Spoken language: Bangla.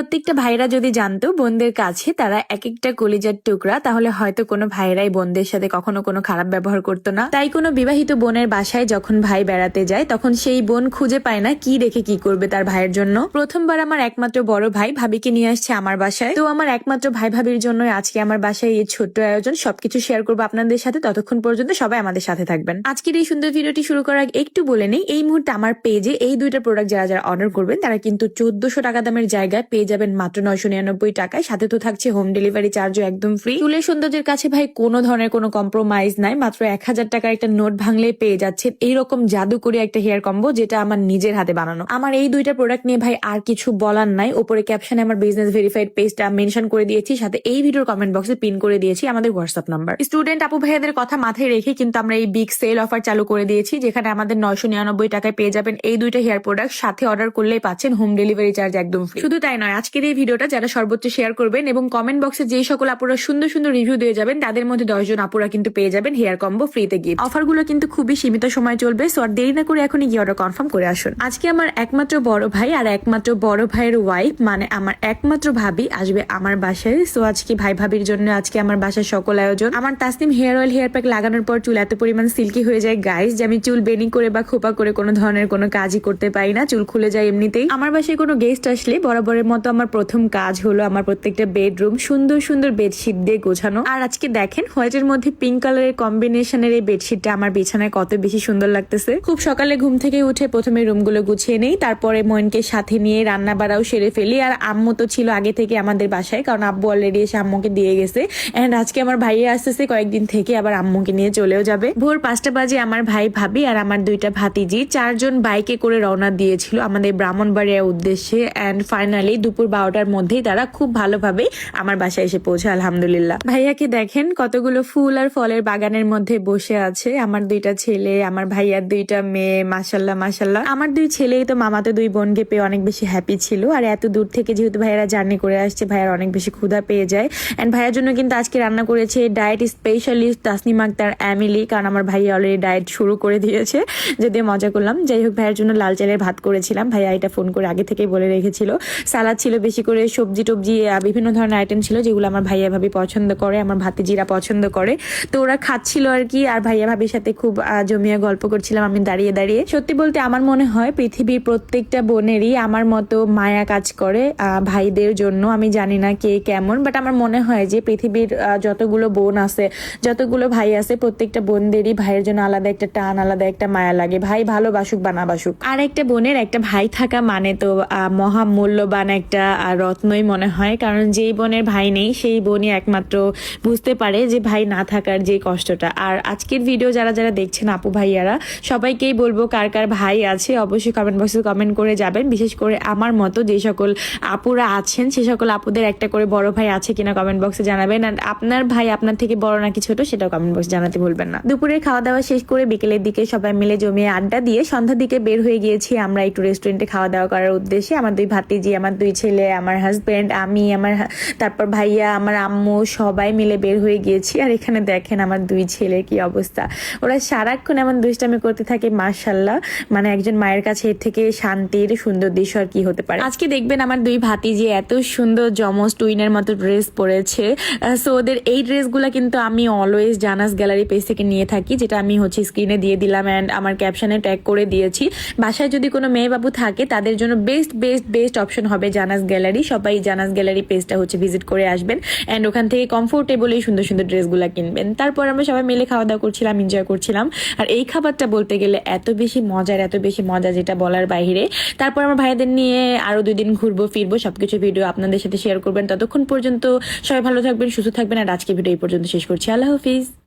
প্রত্যেকটা ভাইরা যদি জানতো বোনদের কাছে তারা এক একটা কলিজার টুকরা, তাহলে হয়তো কোনো ভাইরাই বোনদের সাথে কখনো কোনো খারাপ ব্যবহার করতো না। তাই কোনো বিবাহিত বোনের বাসায় যখন ভাই বেড়াতে যায় তখন সেই বোন খুঁজে পায় না কি রেখে কি করবে তার ভাইয়ের জন্য। প্রথমবার আমার একমাত্র বড় ভাই ভাবিকে নিয়ে আসছে আমার বাসায়, তো আমার একমাত্র ভাই ভাবির জন্য আজকে আমার বাসায় এই ছোট্ট আয়োজন। সবকিছু শেয়ার করবো আপনাদের সাথে, ততক্ষণ পর্যন্ত সবাই আমাদের সাথে থাকবেন। আজকের এই সুন্দর ভিডিওটি শুরু করার আগে একটু বলে নেই, এই মুহূর্তে আমার পেজে এই দুইটা প্রোডাক্ট যারা যারা অর্ডার করবেন তারা কিন্তু 1400 টাকা দামের জায়গায় পেয়ে যাবেন মাত্র 999 টাকায়। সাথে তো থাকছে হোম ডেলিভারি চার্জও একদম ফ্রি। চুলের সৌন্দর্যের কাছে ভাই কোনো ধরনের কোনো কম্প্রোমাইজ নাই। মাত্র 1000 টাকার একটা নোট ভাঙলে পেয়ে যাচ্ছে এইরকম জাদুকরি একটা হেয়ার কম্বো, যেটা আমার নিজের হাতে বানানো। আমার এই দুইটা প্রোডাক্ট নিয়ে ভাই আর কিছু বলার নাই। উপরে ক্যাপশনে আমার বিজনেস ভেরিফাইড পেজটা মেনশন করে দিয়েছি, সাথে এই ভিডিওর কমেন্ট বক্সে পিন করে দিয়েছি আমাদের হোয়াটসঅ্যাপ নাম্বার। স্টুডেন্ট আপু ভাইয়াদের কথা মাথায় রেখে কিন্তু আমরা এই বিগ সেল অফার চালু করে দিয়েছি, যেখানে আমাদের 999 টাকায় পেয়ে যাবেন এই দুইটা হেয়ার প্রোডাক্ট। সাথে অর্ডার করলেই পাচ্ছেন হোম ডেলিভারি চার্জ একদম ফ্রি। শুধু তাই নয়, আজকের এই ভিডিওটা যারা সর্বোচ্চ শেয়ার করবেন এবং কমেন্ট বক্সে যেই সকল আপুরা সুন্দর সুন্দর রিভিউ দিয়ে যাবেন তাদের মধ্যে 10 জন আপুরা কিন্তু পেয়ে যাবেন হেয়ার কম্বো ফ্রিতে গিফট। অফারগুলো কিন্তু খুবই সীমিত সময় চলবে, সো আর দেরি না করে এখনই গিয়ে অর্ডার কনফার্ম করে আসুন। আজকে আমার একমাত্র বড় ভাই আর একমাত্র বড় ভাইয়ের ওয়াইফ মানে আমার একমাত্র ভাবি আসবে আমার বাসায়। সো আজকে ভাই ভাবির জন্য আজকে আমার বাসায় সকল আয়োজন। আমার Tasnim hair oil hair pack লাগানোর পর চুল এত পরিমাণ সিল্কি হয়ে যায় গাইস, যে আমি চুল বেনি করে বা খোপা করে কোনো ধরনের কোনো কাজই করতে পারি না, চুল খুলে যায় এমনিতেই। আমার বাসায় কোনো গেস্ট আসলে বরাবরের মতো আমার প্রথম কাজ হলো আমার প্রত্যেকটা বেডরুম সুন্দর সুন্দর বেডশিট দিয়ে গোছানো। আর আজকে দেখেন হোয়াইটের মধ্যে পিঙ্ক কালারের কম্বিনেশনের এই বেডশিটটা আমার বিছানায় কত বেশি সুন্দর লাগতেছে। খুব সকালে ঘুম থেকে উঠে প্রথমে রুমগুলো গুছিয়ে নেই, তারপরে মইনকে সাথে নিয়ে রান্না বাড়াও সেরে ফেলি। আর আম্মু তো ছিল আগে থেকে আমাদের বাসায়, কারণ আব্বু অলরেডি এসে আম্মুকে দিয়ে গেছে। এন্ড আজকে আমার ভাইয়া আসতেছে কয়েকদিন থেকে, আবার আম্মুকে নিয়ে চলেও যাবে। ভোর 5টা বাজে আমার ভাই ভাবি আর আমার দুইটা ভাতিজি 4 জন বাইকে করে রওনা দিয়েছিল আমাদের ব্রাহ্মণবাড়িয়ার উদ্দেশ্যে। এন্ড ফাইনালি দুপুর 12টার মধ্যেই তারা খুব ভালোভাবে আমার বাসায় এসে পৌঁছে আলহামদুলিল্লাহ। ভাইয়াকে দেখেন কতগুলো ফুল আর ফলের বাগানের মধ্যে বসে আছে। আমার দুইটা ছেলে, আমার ভাইয়ার দুইটা মেয়ে, মাশাল্লাহ মাশাল্লাহ। আমার দুই ছেলেই তো মামাতো দুই বোনকে পেয়ে অনেক বেশি হ্যাপি ছিল। আর এত দূর থেকে যেহেতু ভাইয়ারা জার্নি করে আসছে, ভাইয়ার অনেক বেশি ক্ষুধা পেয়ে যায়। এন্ড ভাইয়ার জন্য কিন্তু আজকে রান্না করেছে diet specialist Tasnim Akter Emily, কারণ আমার ভাইয়া অলরেডি ডায়েট শুরু করে দিয়েছে, যদিও মজা করলাম। যাই হোক, ভাইয়ার জন্য লাল চালের ভাত করেছিলাম, ভাইয়া এটা ফোন করে আগে থেকেই বলে রেখেছিল। সালাদ ছিল বেশি করে, সবজি টবজি বিভিন্ন ধরনের আইটেম ছিল যেগুলো আমার ভাইয়া ভাবি পছন্দ করে, আমার ভাতিজিরা পছন্দ করে। তো ওরা খাচ্ছিল আর কি, আর ভাইয়া ভাবির সাথে খুব জমিয়ে গল্প করছিলাম আমি দাঁড়িয়ে দাঁড়িয়ে। সত্যি বলতে আমার মনে হয় পৃথিবীর প্রত্যেকটা বোনেরই আমার মতো মায়া কাজ করে ভাইদের জন্য। আমি জানি না কে কেমন, বাট আমার মনে হয় যে পৃথিবীর যতগুলো বোন আছে, যতগুলো ভাই আছে, প্রত্যেকটা বোনদেরই ভাইয়ের জন্য আলাদা একটা টান, আলাদা একটা মায়া লাগে। ভাই ভালোবাসুক বা না বাসুক, আর একটা বোনের একটা ভাই থাকা মানে তো মহামূল্যবান একটা রত্নই মনে হয়। কারণ যেই বোনের ভাই নেই সেই বোনই একমাত্র বুঝতে পারে যে ভাই না থাকার যে কষ্টটা। আর আজকের ভিডিও যারা যারা দেখছেন আপু ভাইয়ারা, সবাইকেই বলবো কার কার ভাই আছে অবশ্যই কমেন্ট বক্সে কমেন্ট করে যাবেন। বিশেষ করে আমার মতো যে সকল আপুরা আছেন সে সকল আপুদের একটা করে বড় ভাই আছে কিনা কমেন্ট বক্সে জানাবেন। আর আপনার ভাই আপনার থেকে বড় নাকি ছোট সেটাও কমেন্ট বক্সে জানাতে ভুলবেন না। দুপুরের খাওয়া দাওয়া শেষ করে বিকেলের দিকে সবাই মিলে জমিয়ে আড্ডা দিয়ে সন্ধ্যার দিকে বের হয়ে গিয়েছি আমরা একটু রেস্টুরেন্টে খাওয়া দাওয়া করার উদ্দেশ্যে। আমার দুই ভাতিজি, আমার দুই ছেলে, আমার হাজবেন্ড, আমি, আমার তারপর ভাইয়া, আমার আম্মু সবাই মিলে বের হয়ে গিয়েছি। আর এখানে দেখেন আমার দুই ছেলের কি অবস্থা, ওরা সারাক্ষণ এমন দুষ্টামি করতে থাকে মাশাল্লাহ। মানে একজন মায়ের কাছে এর থেকে শান্তির সুন্দর দৃশ্য আর কি হতে পারে। আজকে দেখবেন আমার দুই ভাতিজি এত সুন্দর জমজ টুইনের মতো ড্রেস পরেছে। সো ওদের এই ড্রেসগুলো কিন্তু আমি অলওয়েজ জানাস গ্যালারি পেজ থেকে নিয়ে থাকি, যেটা আমি স্ক্রিনে দিয়ে দিলাম এন্ড আমার ক্যাপশনে ট্যাগ করে দিয়েছি। বাসায় যদি কোনো মেয়ে বাবু থাকে তাদের জন্য বেস্ট বেস্ট বেস্ট অপশন হবে জানাস গ্যালারি। সবাই জানাস গ্যালারি পেজটা ভিজিট করে আসবেন এন্ড ওখান থেকে কমফোর্টেবলি সুন্দর সুন্দর ড্রেসগুলো কিনবেন। তারপর আমরা সবাই মিলে খাওয়া দাওয়া করছিলাম, এনজয় করছিলাম। আর এই খাবারটা বলতে গেলে এত বেশি মজা যেটা বলার বাইরে। তারপর আমার ভাইদের নিয়ে আরো 2 দিন ঘুরবো ফিরবো, সবকিছু ভিডিও আপনাদের সাথে শেয়ার করবেন। ততক্ষণ পর্যন্ত সবাই ভালো থাকবেন, সুস্থ থাকবেন। আর আজকে ভিডিও এই পর্যন্ত শেষ করছি। আল্লাহ হাফিজ।